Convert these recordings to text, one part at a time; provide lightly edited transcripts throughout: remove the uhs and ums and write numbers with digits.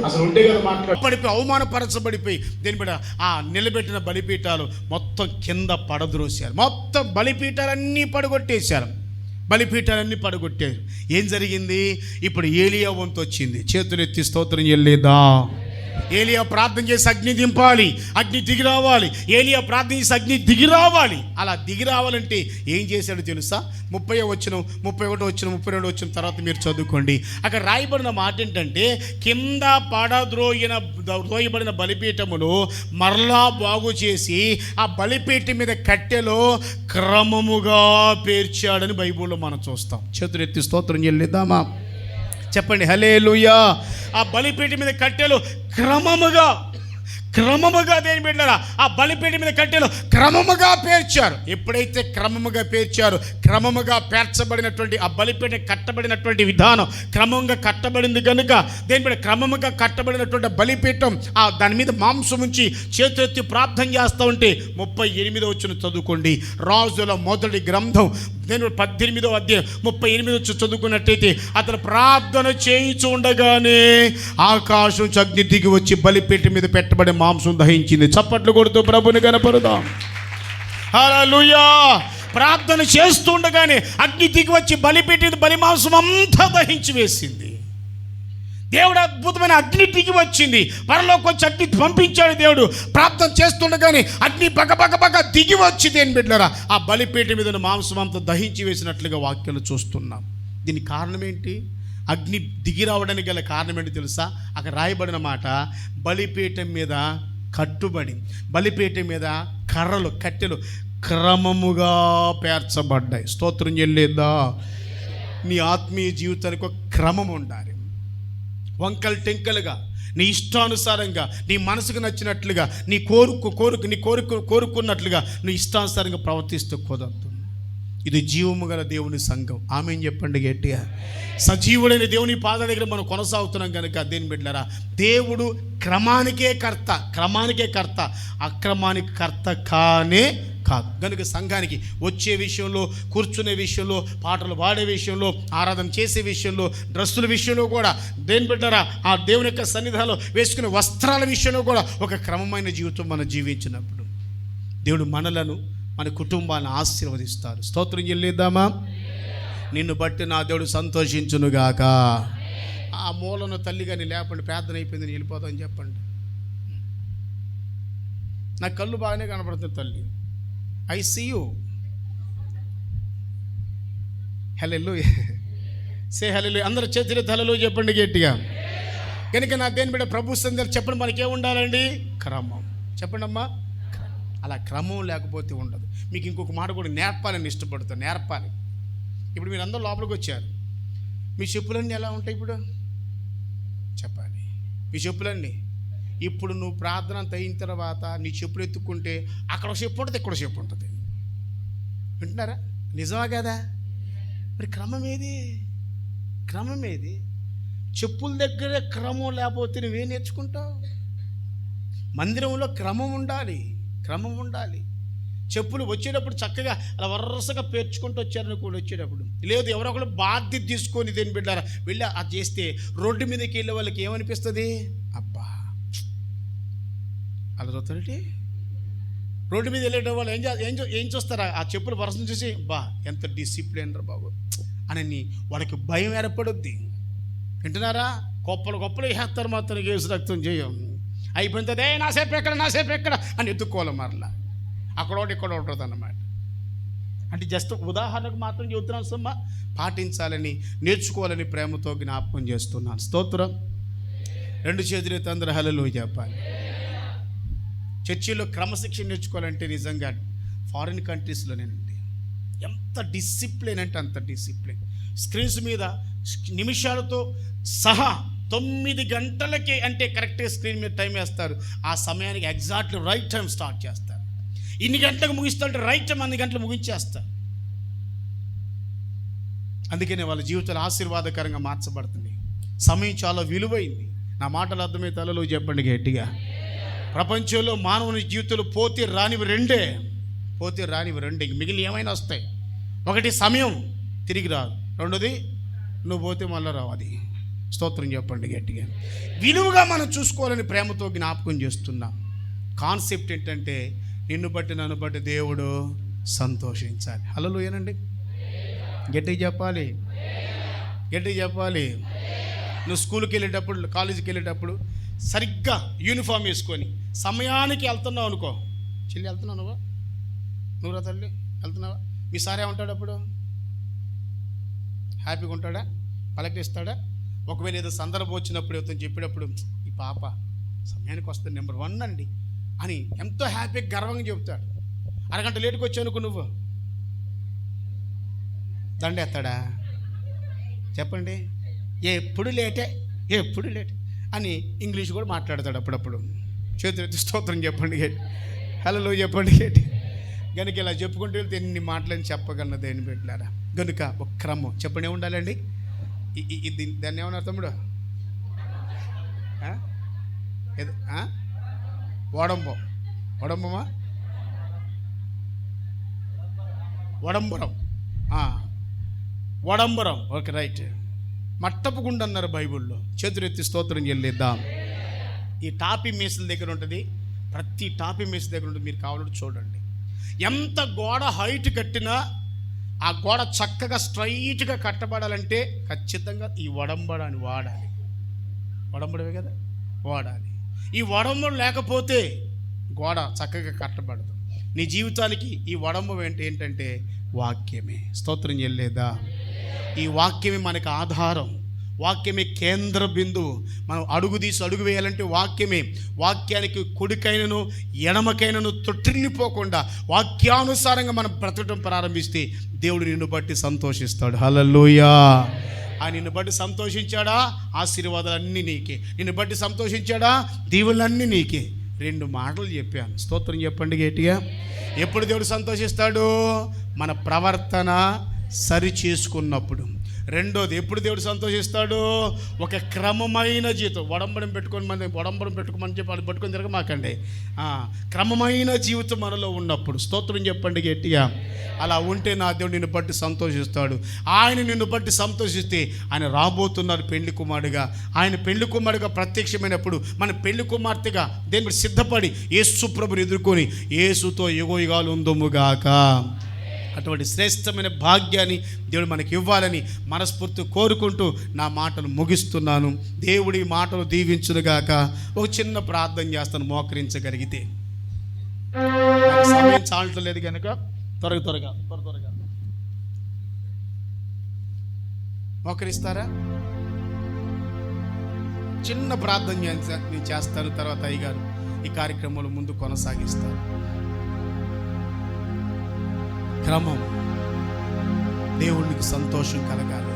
అసలు ఉంటే కదా మాట్లాడు. పడిపోయి అవమానపరచబడిపోయి దేని బిడ్డ ఆ నిలబెట్టిన బలిపీఠాలు మొత్తం కింద పడద్రోశారు. మొత్తం బలిపీఠాలన్నీ పడగొట్టేశారు. బలిపీఠాలన్నీ పడగొట్టారు. ఏం జరిగింది? ఇప్పుడు ఏలియా వంతు వచ్చింది. చేతులెత్తి స్తోత్రం చెల్లేదా? ఏలియా ప్రార్థన చేసి అగ్ని దింపాలి, అగ్ని దిగి రావాలి. ఏలియా ప్రార్థన చేసి అగ్ని దిగి రావాలి. అలా దిగి రావాలంటే ఏం చేశాడో తెలుసా? 30వ వచనం, 31వ వచనం, 32వ వచనం తర్వాత మీరు చదువుకోండి. అక్కడ రాయబడిన మాట ఏంటంటే, కింద ద్రోయబడిన బలిపీఠమును మరలా బాగు చేసి ఆ బలిపీఠం మీద కట్టెలో క్రమముగా పేర్చాడని బైబిల్లో మనం చూస్తాం. చేతులెత్తి స్తోత్రం చెల్లిద్దామా? చెప్పండి హల్లెలూయా. ఆ బలిపీఠం మీద కట్టెలు క్రమముగా దేని బిడ్డలారా ఆ బలిపీఠం మీద కట్టెలు క్రమముగా పేర్చారు. ఎప్పుడైతే క్రమముగా పేర్చారు, క్రమముగా పేర్చబడినటువంటి ఆ బలిపీఠం కట్టబడినటువంటి విధానం క్రమంగా కట్టబడింది కనుక దేని బిడ్డ క్రమముగా కట్టబడినటువంటి బలిపీఠం దాని మీద మాంసం ఉంచి చేతులెత్తి ప్రార్థన చేస్తూ ఉంటే 38వ వచనం చదువుకోండి. రాజుల మొదటి గ్రంథం నేను 18వ అధ్యాయం 38 వచ్చి చదువుకున్నట్టయితే, అతను ప్రార్థన చేయించు ఉండగానే ఆకాశం అగ్ని దిగి వచ్చి బలిపీఠం మీద పెట్టబడే మాంసం దహించింది. చప్పట్లు కొడుతూ ప్రభుని కనపరుదాం. హల్లెలూయా. ప్రార్థన చేస్తుండగానే అగ్ని దిగి వచ్చి బలిపీఠం బలి మాంసం అంతా దహించి వేసింది. దేవుడు అద్భుతమైన అగ్ని దిగి వచ్చింది. పరలోకి వచ్చి అగ్ని పంపించాడు దేవుడు. ప్రార్థన చేస్తుండగానే అగ్ని బగ దిగి వచ్చి దేని బిడ్డలారా ఆ బలిపీఠం మీద మాంసం అంతా దహించి వేసినట్లుగా వాక్యాలు చూస్తున్నాం. దీనికి కారణం ఏంటి? అగ్ని దిగి రావడానికి గల కారణం ఏంటి తెలుసా? అక్కడ రాయబడిన మాట, బలిపీఠం మీద కట్టుబడి బలిపీఠం మీద కట్టెలు క్రమముగా పేర్చబడ్డాయి. స్తోత్రం చెల్లేదా? నీ ఆత్మీయ జీవితానికి ఒక క్రమం ఉండాలి. వంకలు టెంకలుగా నీ ఇష్టానుసారంగా నీ మనసుకు నచ్చినట్లుగా నీ కోరుకున్నట్లుగా నీ ఇష్టానుసారంగా ప్రవర్తిస్తూ కుదరదు. ఇది జీవము గల దేవుని సంఘం. ఆమేన్ చెప్పండి గట్టిగా. సజీవుడైన దేవుని పాదాల దగ్గర మనం కొనసాగుతున్నాం కనుక దేని బిడ్డలారా దేవుడు క్రమానికే కర్త, అక్రమానికి కర్త కానే కాదు. కనుక సంఘానికి వచ్చే విషయంలో, కూర్చునే విషయంలో, పాటలు పాడే విషయంలో, ఆరాధన చేసే విషయంలో, డ్రెస్సుల విషయంలో కూడా దేని బిడ్డరా ఆ దేవుని యొక్క సన్నిధానంలో వేసుకునే వస్త్రాల విషయంలో కూడా ఒక క్రమమైన జీవితం మనం జీవించినప్పుడు దేవుడు మనలను మన కుటుంబాన్ని ఆశీర్వదిస్తారు. స్తోత్రం చెల్లిద్దామా? నిన్ను బట్టి నా దేవుడు సంతోషించునుగాక. ఆ మూలను తల్లిగాని లేపండి, ప్రార్థన అయిపోయింది, వెళ్ళిపోతామని చెప్పండి. నా కళ్ళు బాగానే కనపడుతుంది తల్లి. I see you. Hallelujah. Say hallelujah. అందరూ చేతులు హల్లెలూయా చెప్పండి గట్టిగా. కనుక నా దేని బిడ్డ ప్రభు సందర్భం చెప్పండి, మనకేం ఉండాలండి? క్రమం. చెప్పండి అమ్మా. అలా క్రమం లేకపోతే ఉండదు. మీకు ఇంకొక మాట కూడా నేర్పాలని ఇష్టపడుతాను. నేర్పాలి. ఇప్పుడు మీరు అందరూ లోపలికి వచ్చారు. మీ చెప్పులన్నీ ఎలా ఉంటాయి? ఇప్పుడు చెప్పాలి. మీ చెప్పులన్నీ ఇప్పుడు నువ్వు ప్రార్థన అయిన తర్వాత నీ చెప్పులు ఎత్తుక్కుంటే అక్కడ చెప్పు ఉంటుంది, ఇక్కడ చెప్పు ఉంటుంది. వింటున్నారా? నిజమా కదా? మరి క్రమం ఏది? చెప్పుల దగ్గరే క్రమం లేకపోతే నువ్వేం నేర్చుకుంటావు? మందిరంలో క్రమం ఉండాలి. చెప్పులు వచ్చేటప్పుడు చక్కగా అలా వరుసగా పేర్చుకుంటూ వచ్చారనుకోండి. వచ్చేటప్పుడు లేదు ఎవరో ఒకళ్ళు బాధ్యత తీసుకొని దేని బిడ్డారా వెళ్ళి అది చేస్తే రోడ్డు మీదకి వెళ్ళే వాళ్ళకి ఏమనిపిస్తుంది? అబ్బా అలా చూస్తారంటే రోడ్డు మీద వెళ్ళే వాళ్ళు ఏం చూస్తారా? ఆ చెప్పులు వరుసను చూసి బా ఎంత డిసిప్లిన్ రా బాబు అని వాళ్ళకి భయం ఏర్పడుద్ది. వింటున్నారా? గొప్పలు వేస్తారు మాత్రం కేసు రక్తం చేయం అయిపోయిందే. నాసేపు ఎక్కడ అని ఎత్తుక్కోవాలి. మరలా అక్కడ ఇక్కడ ఉంటుంది అన్నమాట. అంటే జస్ట్ ఉదాహరణకు మాత్రం చెబుతున్నాను సమ్మా. పాటించాలని, నేర్చుకోవాలని ప్రేమతో జ్ఞాపకం చేస్తున్నాను. స్తోత్రం. 2 చేతులు అందరూ హల్లెలూయా చెప్పాలి. చర్చిలో క్రమశిక్షణ నేర్చుకోవాలంటే నిజంగా ఫారిన్ కంట్రీస్లోనేనండి. ఎంత డిసిప్లిన్ అంటే అంత డిసిప్లిన్. స్క్రీన్స్ మీద నిమిషాలతో సహా 9 గంటలకి అంటే కరెక్ట్గా స్క్రీన్ మీద టైం వేస్తారు. ఆ సమయానికి ఎగ్జాక్ట్లీ రైట్ టైం స్టార్ట్ చేస్తారు. ఇన్ని గంటలకు ముగిస్తుంటే రైట్ టైం అన్ని గంటలు ముగించేస్తారు. అందుకనే వాళ్ళ జీవితాలు ఆశీర్వాదకరంగా మార్చబడుతుంది. సమయం చాలా విలువైంది. నా మాటలు అర్థమై తలలో చెప్పండి గట్టిగా. ప్రపంచంలో మానవుని జీవితంలో పోతే రానివి రెండే. మిగిలిన ఏమైనా వస్తాయి. ఒకటి సమయం తిరిగి రాదు, రెండోది నువ్వు పోతే మళ్ళీ రావు. అది స్తోత్రం చెప్పండి గట్టిగా. విలువగా మనం చూసుకోవాలని ప్రేమతో జ్ఞాపకం చేస్తున్నాం. కాన్సెప్ట్ ఏంటంటే నిన్ను బట్టి నన్ను బట్టి దేవుడు సంతోషించాలి. హల్లెలూయానండి. గట్టిగా చెప్పాలి, గట్టిగా చెప్పాలి. నువ్వు స్కూల్కి వెళ్ళేటప్పుడు, కాలేజీకి వెళ్ళేటప్పుడు సరిగ్గా యూనిఫామ్ వేసుకొని సమయానికి వెళ్తున్నావు అనుకో. చెల్లి వెళ్తున్నావు నువ్వు, నువ్వురా తల్లి వెళ్తున్నావా? మీ సార్ ఏమంటాడు అప్పుడు? హ్యాపీగా ఉంటాడా? పలకరిస్తాడా? ఒకవేళ ఏదో సందర్భం వచ్చినప్పుడు అతను చెప్పేటప్పుడు ఈ పాప సమయానికి వస్తుంది నెంబర్ 1 అండి అని ఎంతో హ్యాపీగా గర్వంగా చెబుతాడు. అరగంట లేటుకు వచ్చానుకో నువ్వు దండేస్తాడా? చెప్పండి. ఎప్పుడు లేటే అని ఇంగ్లీష్ కూడా మాట్లాడతాడు అప్పుడప్పుడు. చేతులెత్తి స్తోత్రం చెప్పండి గేటి, హల్లెలూయా చెప్పండి గేటి. కనుక ఇలా చెప్పుకుంటూ వెళ్తే ఎన్ని మాటలని చెప్పగలను దేని పెట్టారా. కనుక ఒక క్రమం చెప్పండి ఏముండాలండి. దాన్ని ఏమన్నారు తమ్ముడు? ఒడంబమా ఒడంబరం. Okay right. మట్టపు గుండు అన్నారు బైబిల్లో. చేతులెత్తి స్తోత్రం చెల్లిద్దాం. ఈ టాపీ మీసుల దగ్గర ఉంటుంది, ప్రతి టాపీ మీసుల దగ్గర ఉంటుంది. మీరు కావాలంటే చూడండి. ఎంత గోడ హైట్ కట్టినా ఆ గోడ చక్కగా స్ట్రైట్గా కట్టబడాలంటే ఖచ్చితంగా ఈ ఒడంబడాన్ని వాడాలి. ఒడంబడమే కదా వాడాలి. ఈ ఒడంబడు లేకపోతే గోడ చక్కగా కట్టబడదు. నీ జీవితానికి ఈ ఒడంబం ఏంటంటే వాక్యమే. స్తోత్రం చెల్లేదా? ఈ వాక్యమే మనకు ఆధారం, వాక్యమే కేంద్ర బిందువు. మనం అడుగు వేయాలంటే వాక్యమే. వాక్యానికి కుడికైనను ఎడమకైనను తొట్టిల్లిపోకుండా వాక్యానుసారంగా మనం బ్రతకడం ప్రారంభిస్తే దేవుడు నిన్ను బట్టి సంతోషిస్తాడు. హల్లెలూయా. ఆయన నిన్ను బట్టి సంతోషించాడా? ఆశీర్వాదాలన్నీ నీకే. నిన్ను బట్టి సంతోషించాడా? దీవులన్నీ నీకే. 2 మాటలు చెప్పాను. స్తోత్రం చెప్పండి గట్టిగా. ఎప్పుడు దేవుడు సంతోషిస్తాడు? మన ప్రవర్తన సరి చేసుకున్నప్పుడు. రెండోది, ఎప్పుడు దేవుడు సంతోషిస్తాడు? ఒక క్రమమైన జీవితం. ఒడంబడం పెట్టుకోమని చెప్పి అది పట్టుకొని తిరగమాకండి. క్రమమైన జీవితం మనలో ఉన్నప్పుడు. స్తోత్రం చెప్పండి గట్టిగా. అలా ఉంటే నా దేవుడు నిన్ను బట్టి సంతోషిస్తాడు. ఆయన నిన్ను బట్టి సంతోషిస్తే ఆయన రాబోతున్నారు పెళ్లి కుమారుడిగా. ఆయన పెళ్లి కుమారుడిగా ప్రత్యక్షమైనప్పుడు మన పెళ్లి కుమార్తెగా దేని సిద్ధపడి యేసు ప్రభుని ఎదుర్కొని యేసుతో యుగయుగాలు ఉందుముగాక. అటువంటి శ్రేష్టమైన భాగ్యాన్ని దేవుడు మనకి ఇవ్వాలని మనస్ఫూర్తి కోరుకుంటూ నా మాటలు ముగిస్తున్నాను. దేవుడి మాటలు దీవించునుగాక. ఒక చిన్న ప్రార్థన చేస్తాను మోకరించగలిగితే. సమయం చాలట్లేదు కనుక త్వరగా మోకరిస్తారా? చిన్న ప్రార్థన నేను చేస్తాను. తర్వాత అయ్యగారు ఈ కార్యక్రమంలో ముందు కొనసాగిస్తారు. క్రమం. దేవునికి సంతోషం కలగాలి.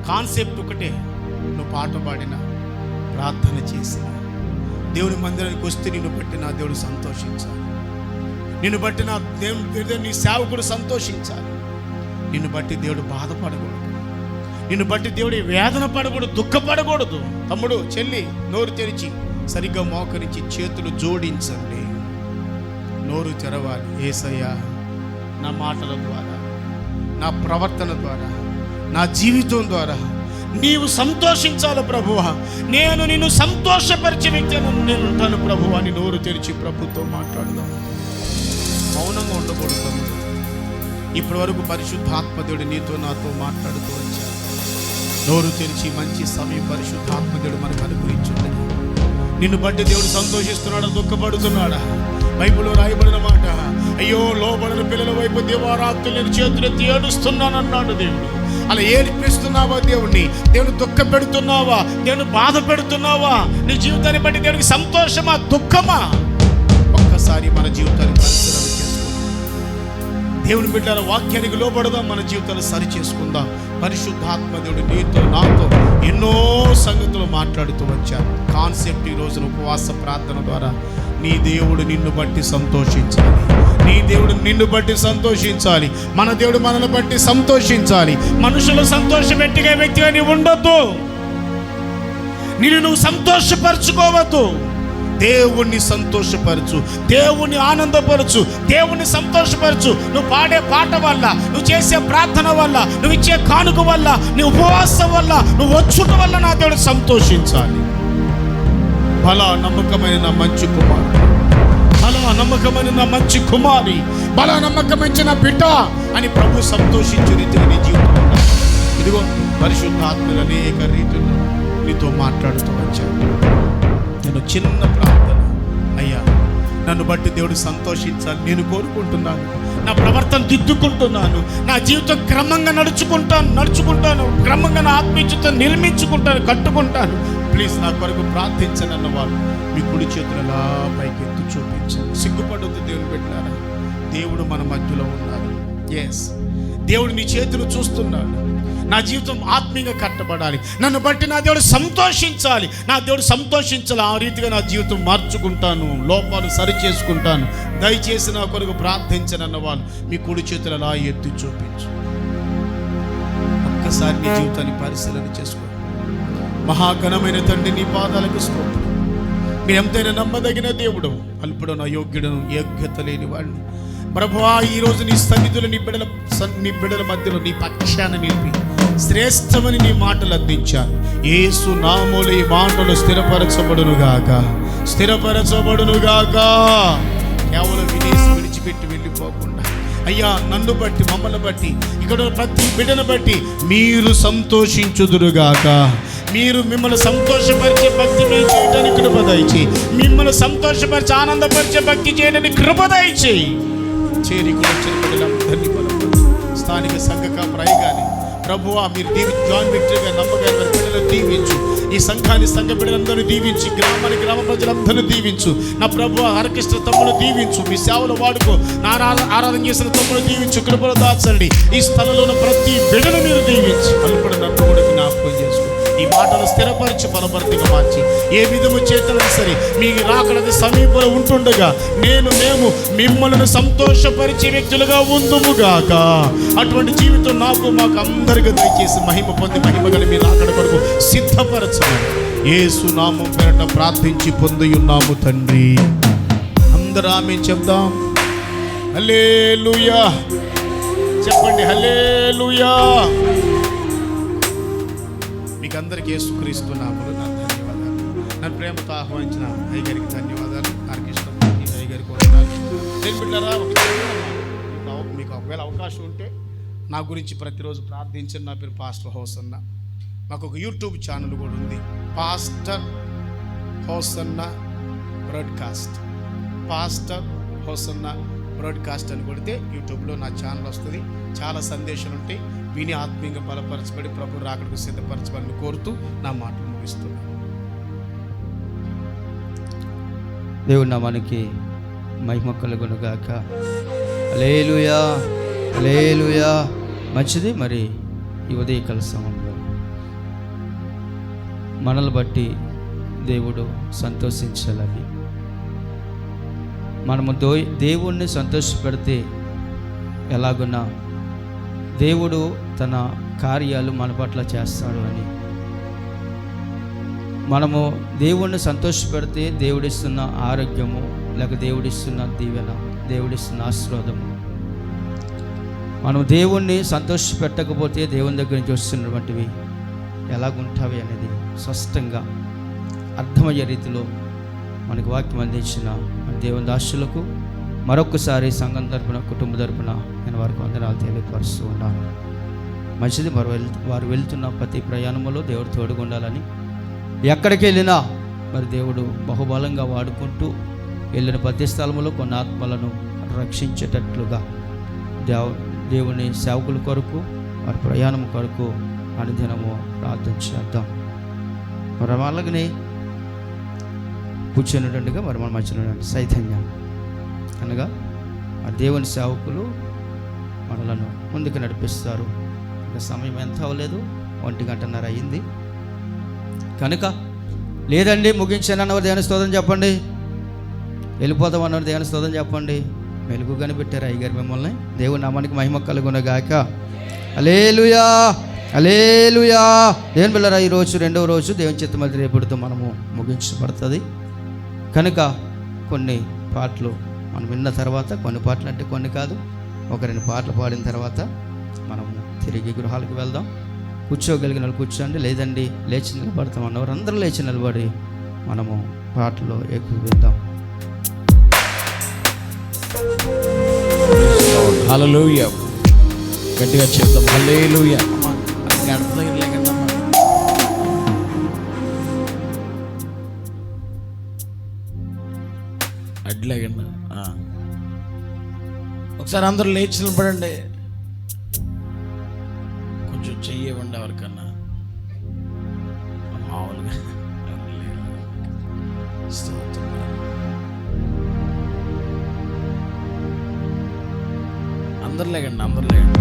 కాన్సెప్ట్ ఒకటే. నువ్వు పాట పాడినా, ప్రార్థన చేసిన, దేవుని మందిరానికి వస్తే నిన్ను బట్టి నా దేవుడు సంతోషించాలి. నిన్ను బట్టి నా దేవుడు, నీ సేవకుడు సంతోషించాలి. నిన్ను బట్టి దేవుడు బాధపడకూడదు. నిన్ను బట్టి దేవుడు వేదన పడకూడదు, దుఃఖపడకూడదు. తమ్ముడు, చెల్లి, నోరు తెరిచి సరిగ్గా మోకరించి చేతులు జోడించండి. నోరు తెరవాలి. యేసయ్యా, నా మాటల ద్వారా, నా ప్రవర్తన ద్వారా, నా జీవితం ద్వారా నీవు సంతోషించాలి ప్రభువా. నేను నిన్ను సంతోషపరిచే వ్యక్తిని నేను ఉంటాను ప్రభువా అని నోరు తెరిచి ప్రభుతో మాట్లాడదాం. మౌనంగా ఉండకూడదు. ఇప్పటి వరకు పరిశుద్ధాత్మదేవుడు నీతో నాతో మాట్లాడుతూ వచ్చాడు. నోరు తెరిచి మంచి సమయం పరిశుద్ధాత్మదేవుడు మనకు అనుగ్రహించుంది. నిన్ను బట్టి దేవుడు సంతోషిస్తున్నాడా, దుఃఖపడుతున్నాడా? బైబిల్లో రాయబడిన మాట, అయ్యో లోబడిన పిల్లల వైపు దేవారాత్రులు నేను చేతులెత్తి ఏడుస్తున్నానన్నాడు దేవుడు. అలా ఏడిపిస్తున్నావా దేవుణ్ణి? దేవుని దుఃఖ పెడుతున్నావా? దేవుని బాధ పెడుతున్నావా? నీ జీవితాన్ని బట్టి దేవునికి సంతోషమా, దుఃఖమా? ఒక్కసారి మన జీవితాన్ని పరిశీలన చేసుకుందాం. దేవుని బిడ్డల వాక్యానికి లోబడదాం. మన జీవితాన్ని సరి చేసుకుందాం. పరిశుద్ధాత్మ దేవుడు నీతో నాతో ఎన్నో సంగతులు మాట్లాడుతూ వచ్చారు. కాన్సెప్ట్ ఈ రోజున ఉపవాస ప్రార్థన ద్వారా నీ దేవుడు నిన్ను బట్టి సంతోషించాలి. నీ దేవుడు నిన్ను బట్టి సంతోషించాలి. మన దేవుడు మనల్ని బట్టి సంతోషించాలి. మనుషులు సంతోషం పెట్టే వ్యక్తిగా నీవు ఉండొద్దు. నిన్ను నువ్వు సంతోషపరచుకోవద్దు. దేవుణ్ణి సంతోషపరచు, దేవుణ్ణి ఆనందపరచు, దేవుణ్ణి సంతోషపరచు. నువ్వు పాడే పాట వల్ల, నువ్వు చేసే ప్రార్థన వల్ల, నువ్వు ఇచ్చే కానుక వల్ల, నీ ఉపవాసం వల్ల, నువ్వు వచ్చుట వల్ల నా దేవుడు సంతోషించాలి. బలా నమ్మకమైన నా మంచి కుమారుడు, బలా నమ్మకమైన నా మంచి కుమారి, బలా నమ్మకమైన నా బిడ్డ అని ప్రభు సంతోషించే రీతిగా నీ జీవితం ఉండాలి. ఇదిగో పరిశుద్ధాత్మలు అనేక రీతుల్లో నీతో మాట్లాడుతూ వచ్చాను. నేను చిన్న ప్రార్థన, అయ్యా నన్ను బట్టి దేవుడు సంతోషించాలి నేను కోరుకుంటున్నాను. నా ప్రవర్తన దిద్దుకుంటున్నాను, నా జీవితం క్రమంగా నడుచుకుంటాను, క్రమంగా నా ఆత్మీయత నిర్మించుకుంటాను, కట్టుకుంటాను. ప్లీజ్ నా కొరకు ప్రార్థించండి అన్న వాళ్ళు మీ కుడి చేతులలా పైకి ఎత్తు చూపించండి. సిగ్గుపడొద్దు దేవుని పెట్టారా, దేవుడు మన మధ్యలో ఉన్నారు. ఎస్, దేవుడు నీ చేతులు చూస్తున్నాడు. నా జీవితం ఆత్మీయంగా కట్టబడాలి, నన్ను బట్టి నా దేవుడు సంతోషించాలి, నా దేవుడు సంతోషించాలి. ఆ రీతిగా నా జీవితం మార్చుకుంటాను, లోపాలు సరి చేసుకుంటాను. దయచేసి నా కొరకు ప్రార్థించనన్న వాళ్ళు మీ కుడి చేతులు అలా ఎత్తి చూపించు. ఒక్కసారి నీ జీవితాన్ని పరిశీలన చేసుకో. మహాఘనమైన తండ్రి, నీ పాదాలకు స్తోత్రం. మీరు ఎంతైనా నమ్మదగిన దేవుడు, అల్పుడను అయోగ్యుడను యోగ్యత లేని వాడిని ప్రభువా, ఈరోజు నీ సన్నిధులు నీ బిడ్డల మధ్యలో నీ పక్షాన నిలిపి శ్రేష్టమని నీ మాటలు అందించారు. యేసు నామములో ఈ మాటలు స్థిరపరచబడునుగాక. కేవలం వినేసి విడిచిపెట్టి వెళ్ళిపోకుండా, అయ్యా నన్ను బట్టి, మమ్మల్ని బట్టి, ఇక్కడ ప్రతి బిడ్డను బట్టి మీరు సంతోషించుదురుగాక. మీరు మిమ్మల్ని సంతోషపరిచే భక్తి చేయడానికి కృప దయచేయి. మిమ్మల్ని సంతోషపరిచి ఆనందపరిచే భక్తి చేయడానికి కృప దయచేయి. చేరికలు వచ్చిన బిడ్డలందరినీ బలపరచు. స్థానిక సంఘ కాపరి కానీ ప్రభువా, మీరు జాన్ విక్టరీగా నమ్మకం బిడ్డలు దీవించు. ఈ సంఘాన్ని సంఘ బిడ్డలందరూ దీవించి, గ్రామ ప్రజలందరూ దీవించు. నా ప్రభువా, హరకృష్ణ తమ్ముడు దీవించు, మీ సేవలు వాడుకో. నా ఆరాధన చేసిన తమ్ముడు దీవించు, కృపలు దాచండి. ఈ స్థలంలో ఉన్న ప్రతి బిడ్డను మీరు దీవించి, వాళ్ళు కూడా నన్ను కూడా జ్ఞాపకం చేసుకో. ఈ మాటలు స్థిరపరిచి బలపరితిగా మార్చి, ఏ విధము చేతనైనా సరే మీ రాకడ సమీపంలో ఉంటుండగా మేము మిమ్మల్ని సంతోషపరిచే వ్యక్తులుగా ఉందుముగాక. అటువంటి జీవితం మాకు అందరికీ దయచేసి మహిమ పొంది, మహిమ గల మీ రాకడ కొరకు సిద్ధపరచమని యేసు నామం పేరట ప్రార్థించి పొందియున్నాము తండ్రి. అందరూ ఆమేన్ చెప్దాం. హల్లెలూయా చెప్పండి, హల్లెలూయా. మీకు అందరికీ యేసుక్రీస్తు నామములో నా ధన్యవాదాలు. నన్ను ప్రేమతో ఆహ్వానించిన అయ్యగారికి ధన్యవాదాలు. హరకృష్ణ అయ్యగారికి నేను బిడ్డారా, మీకు ఒకవేళ అవకాశం ఉంటే నా గురించి ప్రతిరోజు ప్రార్థించండి. నా పేరు పాస్టర్ హోసన్న. మాకు ఒక యూట్యూబ్ ఛానల్ కూడా ఉంది, pastor hosanna broadcast. Pastor hosanna broadcast అని కొడితే యూట్యూబ్లో నా ఛానల్ వస్తుంది. చాలా సందేశాలు ఉంటాయి, విని ఆత్మీయంగా బలపరచబడి ప్రభు రాకడకు సిద్ధపరచబడిని కోరుతూ నా మాటలు ముగిస్తున్నాను. దేవుడి నామానికి మహిమ కలుగునుగాక. హల్లెలూయా, హల్లెలూయా. మంచిది. మరి ఈ ఉదయకాల సమయంలో మనల్ని బట్టి దేవుడు సంతోషించాలని, మనము దేవుణ్ణి సంతోషపెడితే ఎలాగున్నా దేవుడు తన కార్యాలు మన పట్ల చేస్తాడు అని, మనము దేవుణ్ణి సంతోషపెడితే దేవుడిస్తున్న ఆరోగ్యము, లేక దేవుడిస్తున్న దీవెన, దేవుడిస్తున్న ఆశీర్వాదము, మనం దేవుణ్ణి సంతోషపెట్టకపోతే దేవుని దగ్గర నుంచి వస్తున్నటువంటివి ఎలాగుంటావి అనేది స్పష్టంగా అర్థమయ్యే రీతిలో మనకు వాక్యం అందించిన మన దేవుని దాసులకు మరొకసారి సంఘం తరపున, కుటుంబ తరపున నేను వారికి వందనాలు తెలియపరుస్తూ ఉన్నాను. మంచిది. వారు వెళ్తున్న ప్రతి ప్రయాణంలో దేవుడు తోడుగా ఉండాలని, ఎక్కడికి వెళ్ళినా మరి దేవుడు బహుబలంగా వాడుకుంటూ వెళ్ళిన ప్రతి స్థలంలో కొన్ని ఆత్మలను రక్షించేటట్లుగా దేవుని సేవకుల కొరకు, వారి ప్రయాణం కొరకు అనుదినము ప్రార్థన చేద్దాం. మరి అలాగనే కూర్చొనిగా మరి మన మధ్యలో చైతన్యం అనగా ఆ దేవుని సేవకులు మనలను ముందుకు నడిపిస్తారు. ఇంకా సమయం ఎంత అవ్వలేదు, 1:30 అయింది కనుక లేదండి ముగించానన్నవారు దేవుని స్తోత్రం చెప్పండి. వెళ్ళిపోతాం అన్నవారు దేవుని స్తోత్రం చెప్పండి. వెలుగు కనిపెట్టారు అయ్యగారు మిమ్మల్ని. దేవుని నామానికి మహిమ కలుగునగాక. హల్లెలూయా, హల్లెలూయా. దేవుని బిడ్డలారా, ఈరోజు రెండవ రోజు దేవుని చిత్తమది రేపటితో మనము ముగించబడుతుంది కనుక కొన్ని పాటలు మనం విన్న తర్వాత, కొన్ని పాటలు అంటే కొన్ని కాదు, ఒక 2 పాటలు పాడిన తర్వాత మనము తిరిగి గృహాలకు వెళ్దాం. కూర్చోగలిగిన వాళ్ళు కూర్చోండి, లేదండి లేచి నిలబడతాం అన్నవారు అందరూ లేచి నిలబడి మనము పాటలో ఎక్కువ విందాం. హల్లెలూయా, గట్టిగా చెప్తాం హల్లెలూయా. అడ్లేగండి. ఒకసారి అందరూ లేచి నిలబడండి. కొంచెం చెయ్యవండి ఎవరికన్నా, మామూలుగా అందరు లేకండి, అందరు లేకండి.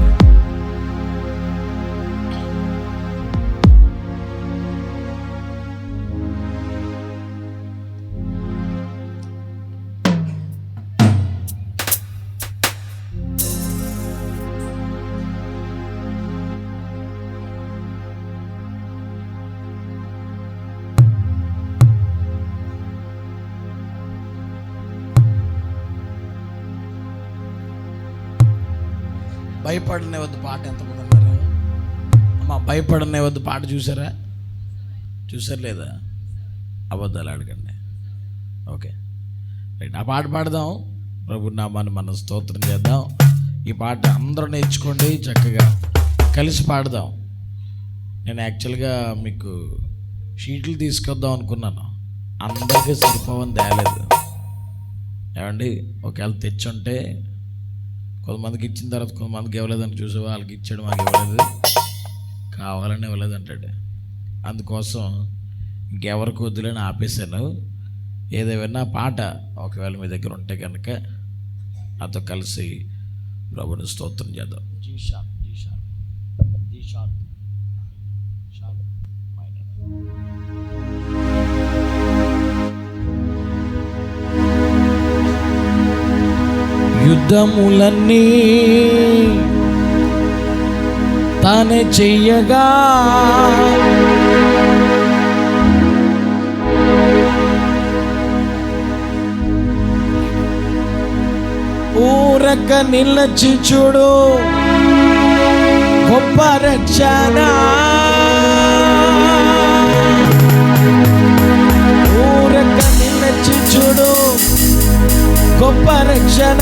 భయపడనే వద్దు పాట ఎంతమంది అన్నారు అమ్మా? భయపడనే వద్దు పాట చూసారా? చూసారు లేదా? అబద్ధాలు అడగండి. ఓకే రైట్, ఆ పాట పాడదాం. ప్రభు నామాన్ని మనం స్తోత్రం చేద్దాం. ఈ పాట అందరూ నేర్చుకోండి, చక్కగా కలిసి పాడదాం. నేను యాక్చువల్గా మీకు షీట్లు తీసుకొద్దాం అనుకున్నాను, అందరికీ సరిపోవని తేలేదు. ఏమండి, ఒకవేళ తెచ్చుంటే కొంతమందికి ఇచ్చిన తర్వాత కొంతమందికి ఇవ్వలేదని చూసే వాళ్ళకి ఇచ్చాడు, మాకు ఇవ్వలేదు, కావాలని ఇవ్వలేదు అంటాడు. అందుకోసం ఇంకెవరికి వద్దులేని ఆపేశాను. ఏదేమైనా పాట ఒకవేళ మీ దగ్గర ఉంటే కనుక నాతో కలిసి ప్రభుని స్తోత్రం చేద్దాం. G sharp, G sharp, G sharp, sharp minor. యుద్ధములన్నీ తానే చెయ్యగా ఊరక నిలచి చూడు గొప్ప రక్షణ. ఊరక నిలచి చూడు గొప్ప రక్షణ.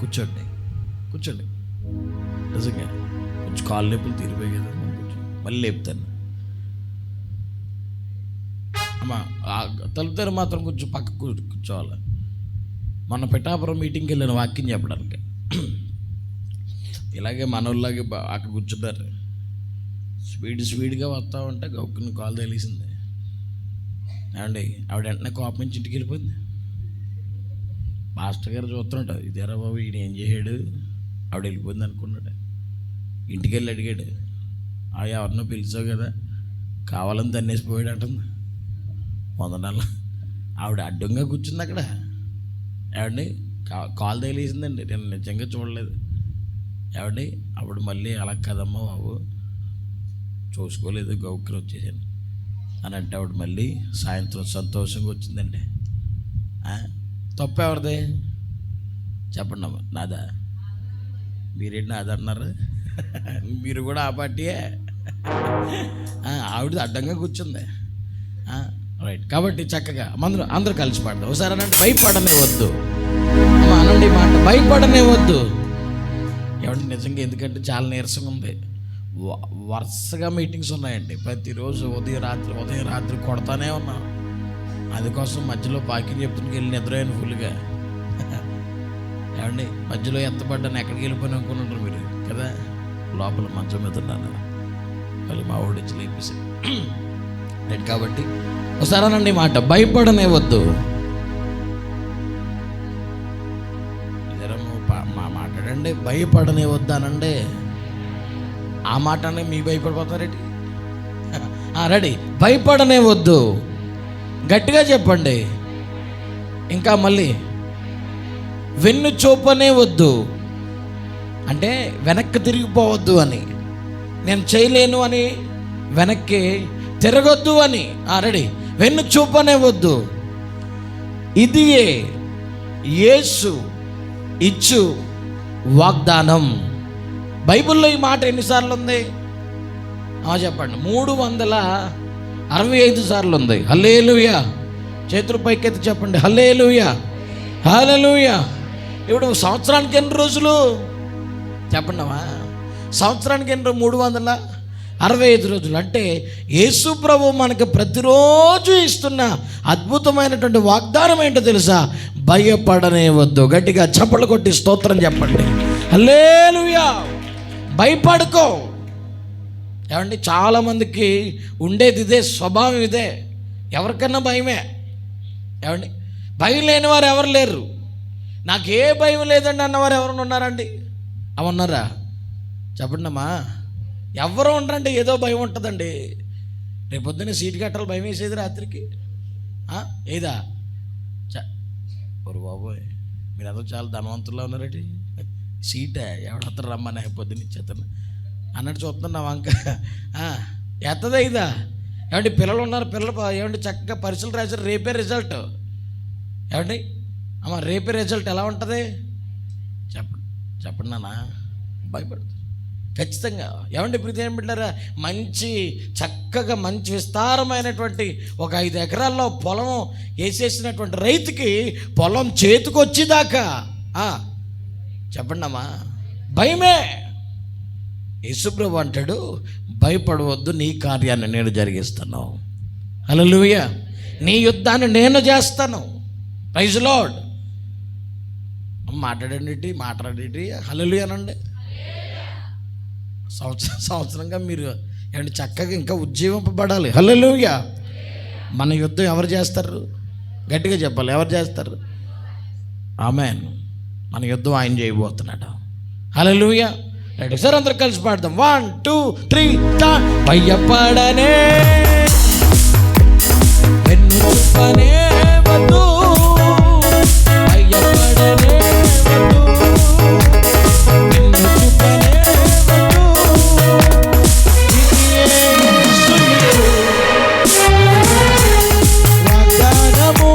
కూర్చోండి, కూర్చోండి. నిజంగా కొంచెం కాళ్ళు నొప్పులు తీరిపోయి కదా, మళ్ళీ లేపుతాను. అమ్మా తలుపుతారు మాత్రం కొంచెం పక్కకు కూర్చోవాలి. మొన్న పిఠాపురం మీటింగ్కి వెళ్ళాను వాక్యం చెప్పడానికి. ఇలాగే మనోళ్ళలాగే అక్కడ కూర్చున్నారు. స్పీడ్గా వస్తూ ఉంటే గొప్పని కాలు తెలిసింది. ఏమండి, ఆవిడ వెంటనే కోపం నుంచి ఇంటికి వెళ్ళిపోయింది. మాస్టర్ గారు చూస్తున్నాడు, ఇదేరా బాబు ఈయన ఏం చేశాడు, ఆవిడ వెళ్ళిపోయింది అనుకున్నాడు. ఇంటికి వెళ్ళి అడిగాడు, ఎవరినో పిలిచావు కదా, కావాలని తన్నేసిపోయాడు అంటుంది. మొదట ఆవిడ అడ్డంగా కూర్చుంది అక్కడ. ఏమండి కాలు తగిలేసిందండి, నేను నిజంగా చూడలేదు. ఏమండి అప్పుడు మళ్ళీ అలా కదమ్మా బాబు, చూసుకోలేదు, గౌక్కి వచ్చేసాను అని అంటే ఆవిడ మళ్ళీ సాయంత్రం సంతోషంగా వచ్చిందండి. తప్పు ఎవరిది చెప్పండి అమ్మా? నాదా? మీరేంటి నాది అన్నారు? మీరు కూడా ఆ పార్టీయే. ఆవిడ అడ్డంగా కూర్చుంది. రైట్. కాబట్టి చక్కగా అందరూ కలిసి పాడదాం ఒకసారి. అనంటే భయపడనే వద్దు అమ్మా, అనండి మాట, భయపడనే వద్దు. ఏమంటే నిజంగా, ఎందుకంటే చాలా నీరసంగా ఉంది. వరుసగా మీటింగ్స్ ఉన్నాయండి, ప్రతిరోజు ఉదయం రాత్రి కొడతానే ఉన్నాం. అందుకోసం మధ్యలో పాకింగ్ చెప్తున్నకి వెళ్ళి నిద్రపోయాను ఫుల్గా. ఏమండి మధ్యలో ఎత్తపడ్డాను, ఎక్కడికి వెళ్ళిపోయినా అనుకున్నారు మీరు కదా. లోపల మంచం మీద ఉన్నాను, మళ్ళీ మా ఓడించి లేపేసాను. రైట్. కాబట్టి ఒకసారి అనండి మాట, భయపడనే వద్దు. మా మాట్లాడండి, భయపడనే వద్దు అనండి. ఆ మాట అనే మీ భయపడిపోతారేంటి? రెడీ. భయపడనే వద్దు, గట్టిగా చెప్పండి. ఇంకా మళ్ళీ వెన్ను చూపనే వద్దు, అంటే వెనక్కి తిరిగిపోవద్దు అని. నేను చేయలేను అని వెనక్కి తిరగొద్దు అని. రెడీ. వెన్ను చూపనే వద్దు. ఇది యేసు ఇచ్చు వాగ్దానం. బైబిల్లో ఈ మాట ఎన్నిసార్లు ఉంది చెప్పండి? 365 సార్లు ఉంది. హల్లెలూయా. చేతులు పైకెత్తి చెప్పండి, హల్లెలూయా, హల్లెలూయా. ఇప్పుడు సంవత్సరానికి ఎన్ని రోజులు చెప్పండమ్మా? సంవత్సరానికి ఎన్ని 365 రోజులు. అంటే యేసు ప్రభు మనకు ప్రతిరోజు ఇస్తున్న అద్భుతమైనటువంటి వాగ్దానం ఏంటో తెలుసా? భయపడనే వద్దు. గట్టిగా చప్పట్లు కొట్టి స్తోత్రం చెప్పండి, హల్లెలూయా. భయపడుకో. ఏమండి చాలామందికి ఉండేది ఇదే, స్వభావం ఇదే. ఎవరికన్నా భయమే. ఏమండి భయం లేని వారు ఎవరు లేరు. నాకు ఏ భయం లేదండి అన్నవారు ఎవరైనా ఉన్నారండి? అవున్నారా? చెప్పండి అమ్మా. ఎవరు ఉండరండి, ఏదో భయం ఉంటుందండి. రేపొద్దునే సీటు కట్టాలి భయం వేసేది రాత్రికి. ఏదా ఒరు బాబోయ్, మీరందరూ చాలా ధనవంతుల్లో ఉన్నారండి. సీటే ఎవడతారు రమ్మని పొద్దున్న ఇచ్చేస్తాను అన్నట్టు చూస్తున్నా వంక. ఎత్తదా ఇదా? ఏమండి పిల్లలు ఉన్నారు, పిల్లలు ఏమండి చక్కగా పరీక్షలు రాశారు, రేపే రిజల్ట్. ఏమండి అమ్మ, రేపే రిజల్ట్ ఎలా ఉంటుంది చెప్పండి నాన్న? భయపడదు ఖచ్చితంగా. ఏమండి ఇప్పుడు ఏం పెట్టారా? చక్కగా మంచి విస్తారమైనటువంటి ఒక 5 ఎకరాల్లో పొలం వేసేసినటువంటి రైతుకి పొలం చేతికొచ్చేదాకా చెప్పండి అమ్మా భయమే. యేసుప్రభు అంటాడు, భయపడవద్దు, నీ కార్యాన్ని నేను జరిగిస్తాను. హల్లెలూయా. నీ యుద్ధాన్ని నేను చేస్తాను. Praise lord. మాట్లాడండి హల్లెలూయా అనండి. సంవత్సరంగా మీరు ఏమంటే చక్కగా ఇంకా ఉజ్జీవింపబడాలి. హల్లెలూయా. మన యుద్ధం ఎవరు చేస్తారు? గట్టిగా చెప్పాలి, ఎవరు చేస్తారు? ఆమేన్. మన యుద్ధం ఆయన చేయబోతున్నాడు. హల్లెలూయా. రైట్. సార్ అందరూ కలిసి పాడదాం. 1 2 3 భయపడనే వెన్ను చూపనే వద్దు, భయపడనే వద్దు, వెన్ను చూపనే వద్దు. వాగ్దానము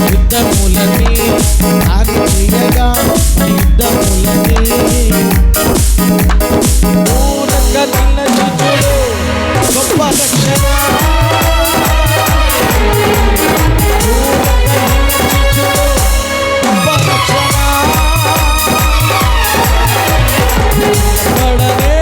యుద్ధములన్నీ ఆగిపోయగా యుద్ధములన్నీ ఊరక నిలచుచుడు గొప్ప రక్షణ. ఊరక నిలచుచుడు గొప్ప రక్షణ. పడనే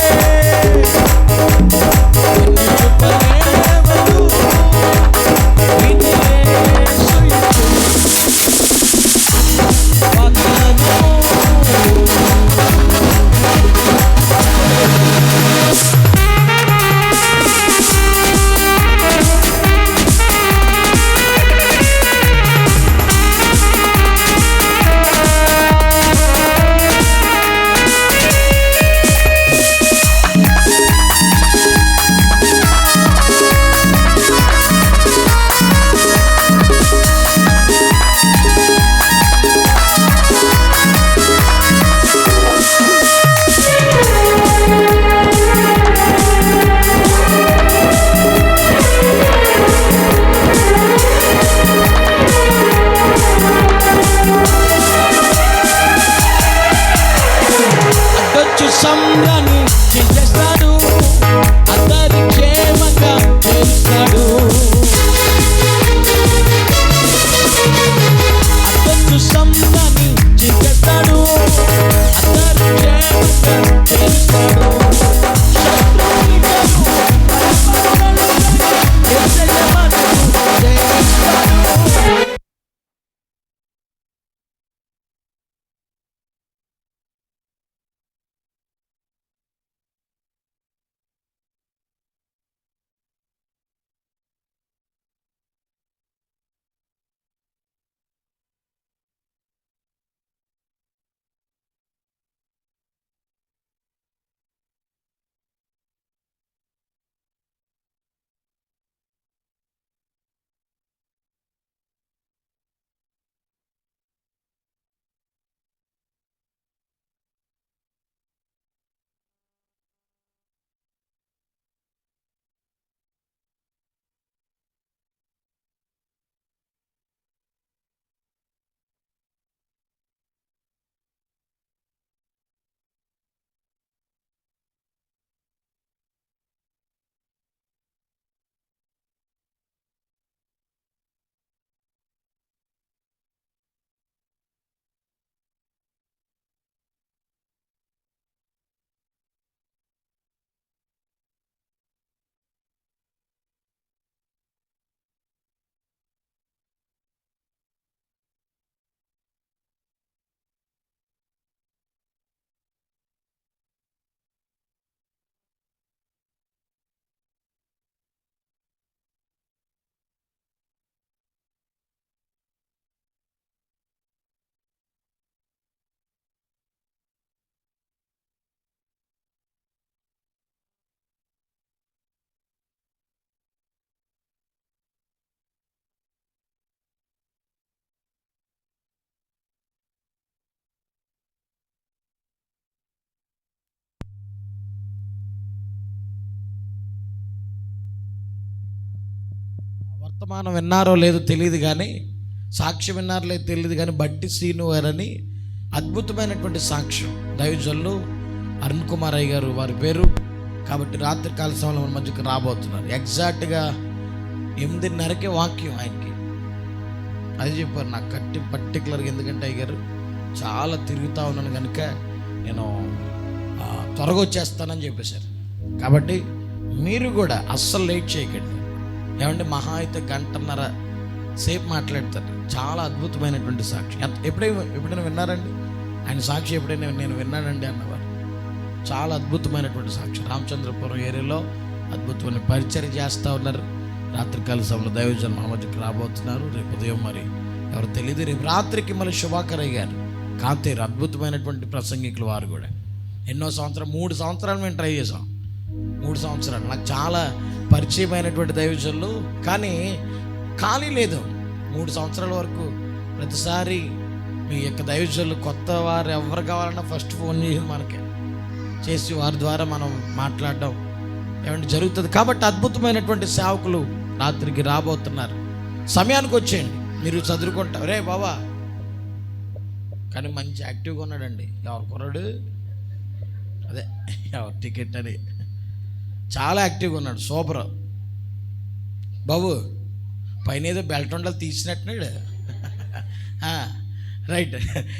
వర్తమానం విన్నారో లేదో తెలియదు కానీ, సాక్ష్యం విన్నారో లేదో తెలియదు కానీ, బట్టి సీను గారని అద్భుతమైనటువంటి సాక్ష్యం దైవజనులు అరుణ్ కుమార్ అయ్య గారు వారి పేరు. కాబట్టి రాత్రికాల సమయంలో మన మధ్యకు రాబోతున్నారు. ఎగ్జాక్ట్గా 8:30కే వాక్యం ఆయనకి. అది చెప్పారు నాకు పర్టికులర్గా, ఎందుకంటే అయ్య గారు చాలా తిరుగుతూ ఉన్నాను కనుక నేను త్వరగా వచ్చేస్తానని చెప్పేశారు. కాబట్టి మీరు కూడా అస్సలు లేట్ చేయకండి. ఏమంటే మహా అయితే 1.5 సేపు మాట్లాడతారు. చాలా అద్భుతమైనటువంటి సాక్షి. ఎప్పుడైనా విన్నారండి ఆయన సాక్షి? ఎప్పుడైనా నేను విన్నానండి అన్నవారు. చాలా అద్భుతమైనటువంటి సాక్షి. రామచంద్రపురం ఏరియాలో అద్భుతమైన పరిచయం చేస్తూ ఉన్నారు. రాత్రికాల సమయంలో దైవజనులు మన మధ్యకి రాబోతున్నారు. రేపు ఉదయం మరి ఎవరు తెలియదు, రేపు రాత్రికి మళ్ళీ శుభాకరయ్య గారు కాంతేరు అద్భుతమైనటువంటి ప్రసంగికులు వారు కూడా. ఎన్నో సంవత్సరాలు 3 సంవత్సరాలు మేము ట్రై చేసాం. 3 సంవత్సరాలు నాకు చాలా పరిచయమైనటువంటి దైవజనులు, కానీ ఖాళీ లేదు. 3 సంవత్సరాల వరకు ప్రతిసారి మీ యొక్క దైవజనులు కొత్త వారు ఎవరు కావాలన్నా ఫస్ట్ ఫోన్ చేసి వారి ద్వారా మనం మాట్లాడడం ఏమంటే జరుగుతుంది. కాబట్టి అద్భుతమైనటువంటి సేవకులు రాత్రికి రాబోతున్నారు. సమయానికి వచ్చేయండి. మీరు చదువుకుంటారు రే బాబా, కానీ మంచి యాక్టివ్గా ఉన్నాడండి. ఎవరు కుర్రాడు? అదే ఎవరు టికెట్ అని చాలా యాక్టివ్గా ఉన్నాడు. సూపర్ బాబు. పైన ఏదో బెల్ట్ ఉండాలి తీసినట్టున్నాడు. రైట్.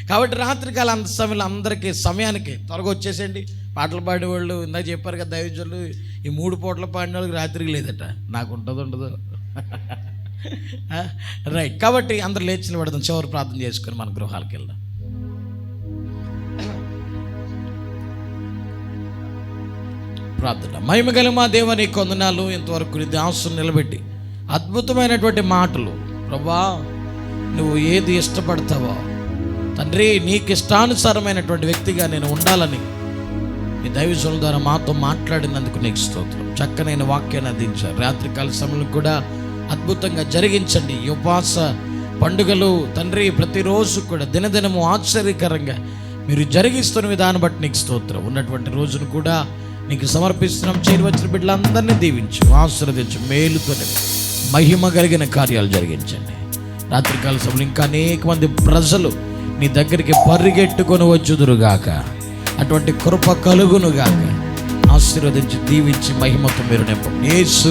కాబట్టి రాత్రికాల అంత సమయంలో అందరికీ సమయానికి త్వరగా వచ్చేసేయండి. పాటలు పాడేవాళ్ళు ఇందాక చెప్పారు కదా దైవజనులు, ఈ 3 పూటలు పాడిన వాళ్ళకి రాత్రికి లేదట. నాకు ఉండదు. రైట్. కాబట్టి అందరు లేచి నిలబడదాం. చివరి ప్రార్థన చేసుకొని మన గృహాలకు వెళ్దాం. ప్రార్థన. మహిమగల మా దేవా నీకు వందనాలు. ఇంతవరకు నీ దాసుని నిలబెట్టి అద్భుతమైనటువంటి మాటలు ప్రభా, నువ్వు ఏది ఇష్టపడతావో తండ్రి, నీకు ఇష్టానుసారమైనటువంటి వ్యక్తిగా నేను ఉండాలని నీ దైవజనుల ద్వారా మాతో మాట్లాడినందుకు నీకు స్తోత్రం. చక్కనైన వాక్యాన్ని అందించారు. రాత్రికాల సమయంలో కూడా అద్భుతంగా జరిగించండి. ఈ ఉపవాస పండుగలు తండ్రి ప్రతిరోజు కూడా దినదినము ఆశ్చర్యకరంగా మీరు జరిగిస్తున్న విధానం బట్టి నీకు స్తోత్రం. ఉన్నటువంటి రోజును కూడా నీకు సమర్పిస్తున్నాం. చేరువచ్చిన బిడ్డలందరినీ దీవించు, ఆశీర్వదించు, మేలుతో మహిమ కలిగిన కార్యాలు జరిగించండి. రాత్రికాల సమయంలో ఇంకా అనేక మంది ప్రజలు నీ దగ్గరికి పరిగెట్టుకొని వచ్చుదురుగాక. అటువంటి కృప కలుగునుగాక. ఆశీర్వదించి దీవించి మహిమతో మీరు నింపండి. యేసు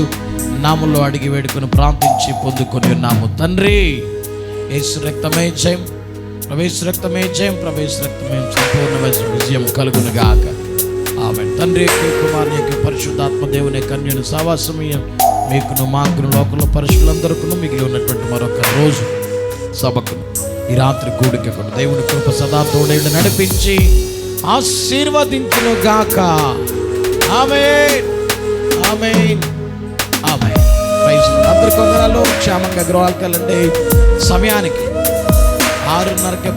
నామములో అడిగి వేడుకొని ప్రార్థించి పొందుకొని ఉన్నాము తండ్రి. యేసు రక్తమే జయం, ప్రవేశ రక్తమే జయం, ప్రవేశ రక్తమే సంపూర్ణమైన విజయం కలుగునుగాక. ఆమేన్. తండ్రి యొక్క కుమారుని యొక్క పరిశుద్ధాత్మ దేవుని కన్యను సావాసమీయం మీకును మాకును లోకంలో పరిశుద్ధులందరికీ మిగిలి ఉన్నటువంటి మరొక రోజు సభకును ఈ రాత్రి కూడిక దేవుని కృప సదా తోడేళ్ళు నడిపించి ఆశీర్వదించును గాక. ఆమేన్, ఆమేన్, ఆమేన్. అందరికీ వందనాలు. క్షేమంగా గృహాలకు వెళ్ళండి. సమయానికి 6:30కే